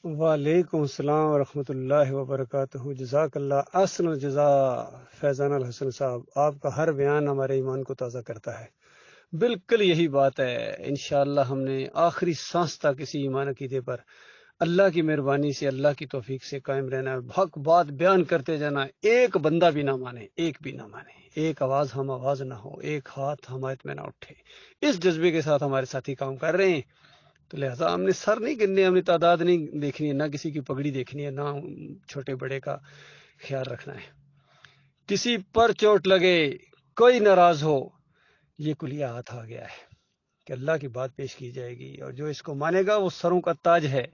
وعلیکم السلام ورحمۃ اللہ وبرکاتہ۔ جزاک اللہ احسن الجزا فیضان الحسن صاحب، آپ کا ہر بیان ہمارے ایمان کو تازہ کرتا ہے۔ بالکل یہی بات ہے۔ انشاءاللہ ہم نے آخری سانس تک اسی ایمان عقیدے پر اللہ کی مہربانی سے، اللہ کی توفیق سے قائم رہنا ہے، حق بات بیان کرتے جانا ہے۔ ایک بندہ بھی نہ مانے، ایک بھی نہ مانے، ایک آواز ہم آواز نہ ہو، ایک ہاتھ حمایت میں نہ اٹھے۔ اس جذبے کے ساتھ ہمارے ساتھی کام کر رہے ہیں، تو لہٰذا ہم نے سر نہیں گننے، ہم نے تعداد نہیں دیکھنی ہے، نہ کسی کی پگڑی دیکھنی ہے، نہ چھوٹے بڑے کا خیال رکھنا ہے۔ کسی پر چوٹ لگے، کوئی ناراض ہو، یہ کلیہ ہاتھ آ گیا ہے کہ اللہ کی بات پیش کی جائے گی، اور جو اس کو مانے گا وہ سروں کا تاج ہے۔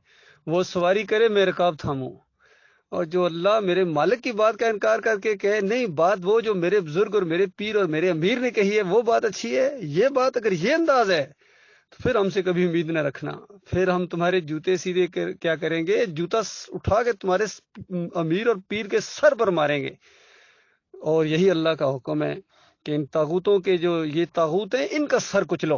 وہ سواری کرے میں رکاب تھاموں، اور جو اللہ میرے مالک کی بات کا انکار کر کے کہے نہیں، بات وہ جو میرے بزرگ اور میرے پیر اور میرے امیر نے کہی ہے وہ بات اچھی ہے، یہ بات اگر یہ انداز ہے تو پھر ہم سے کبھی امید نہ رکھنا۔ پھر ہم تمہارے جوتے سیدھے کیا کریں گے، جوتا اٹھا کے تمہارے امیر اور پیر کے سر پر ماریں گے۔ اور یہی اللہ کا حکم ہے کہ ان طاغوتوں کے، جو یہ طاغوت ہیں، ان کا سر کچلو۔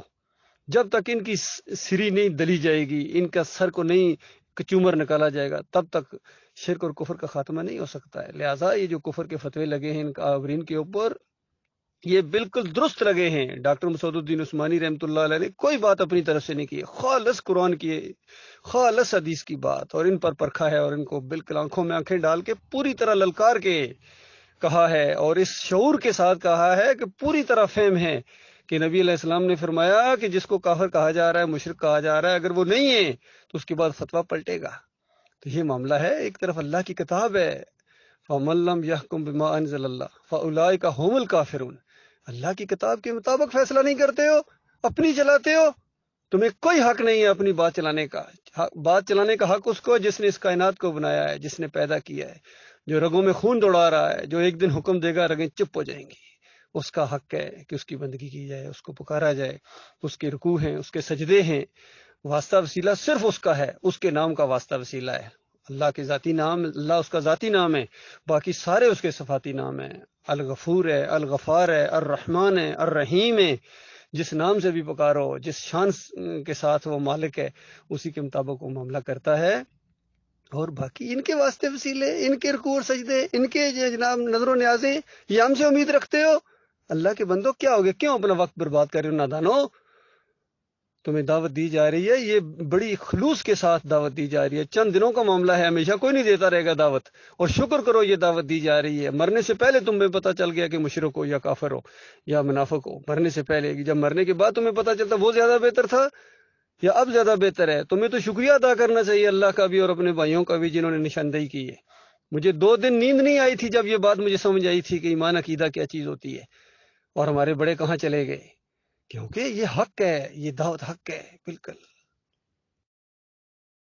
جب تک ان کی سری نہیں دلی جائے گی، ان کا سر کو نہیں کچومر نکالا جائے گا، تب تک شرک اور کفر کا خاتمہ نہیں ہو سکتا ہے۔ لہٰذا یہ جو کفر کے فتوے لگے ہیں ان کا آورین کے اوپر، یہ بالکل درست لگے ہیں۔ ڈاکٹر مسعود الدین عثمانی رحمۃ اللہ علیہ نے کوئی بات اپنی طرف سے نہیں کی، خالص قرآن کی، خالص حدیث کی بات، اور ان پر پرکھا ہے، اور ان کو بالکل آنکھوں میں آنکھیں ڈال کے پوری طرح للکار کے کہا ہے، اور اس شعور کے ساتھ کہا ہے کہ پوری طرح فہم ہے کہ نبی علیہ السلام نے فرمایا کہ جس کو کافر کہا جا رہا ہے، مشرک کہا جا رہا ہے، اگر وہ نہیں ہے تو اس کے بعد فتویٰ پلٹے گا۔ تو یہ معاملہ ہے، ایک طرف اللہ کی کتاب ہے، فَمَن لَّمْ يَحْكُم بِمَا أَنزَلَ اللَّهُ فَأُولَٰئِكَ هُمُ الْكَافِرُونَ۔ اللہ کی کتاب کے مطابق فیصلہ نہیں کرتے ہو، اپنی چلاتے ہو، تمہیں کوئی حق نہیں ہے اپنی بات چلانے کا۔ بات چلانے کا حق اس کو جس نے اس کائنات کو بنایا ہے، جس نے پیدا کیا ہے، جو رگوں میں خون دوڑا رہا ہے، جو ایک دن حکم دے گا رگیں چپ ہو جائیں گی۔ اس کا حق ہے کہ اس کی بندگی کی جائے، اس کو پکارا جائے، اس کے رکوع ہیں، اس کے سجدے ہیں۔ واسطہ وسیلہ صرف اس کا ہے، اس کے نام کا واسطہ وسیلہ ہے۔ اللہ کے ذاتی نام، اللہ اس کا ذاتی نام ہے، باقی سارے اس کے صفاتی نام ہیں۔ الغفور ہے، الغفار ہے، الرحمن ہے، الرحیم ہے۔ جس نام سے بھی پکارو، جس شان کے ساتھ وہ مالک ہے، اسی کے مطابق وہ معاملہ کرتا ہے۔ اور باقی ان کے واسطے وسیلے، ان کے رکوع اور سجدے، ان کے جناب نظر و نیازیں، یہ ہم سے امید رکھتے ہو؟ اللہ کے بندو کیا ہو گیا، کیوں اپنا وقت برباد کر رہے ہو نادانو؟ تمہیں دعوت دی جا رہی ہے، یہ بڑی خلوص کے ساتھ دعوت دی جا رہی ہے، چند دنوں کا معاملہ ہے، ہمیشہ کوئی نہیں دیتا رہے گا دعوت۔ اور شکر کرو یہ دعوت دی جا رہی ہے، مرنے سے پہلے تمہیں پتہ چل گیا کہ مشرک ہو یا کافر ہو یا منافق ہو، مرنے سے پہلے۔ جب مرنے کے بعد تمہیں پتہ چلتا وہ زیادہ بہتر تھا یا اب زیادہ بہتر ہے، تمہیں تو شکریہ ادا کرنا چاہیے اللہ کا بھی اور اپنے بھائیوں کا بھی جنہوں نے نشاندہی کی ہے۔ مجھے 2 دن نیند نہیں آئی تھی جب یہ بات مجھے سمجھ آئی تھی کہ ایمان عقیدہ کیا چیز ہوتی ہے، اور ہمارے بڑے کہاں چلے گئے، کیونکہ یہ حق ہے، یہ دعوت حق ہے، بالکل۔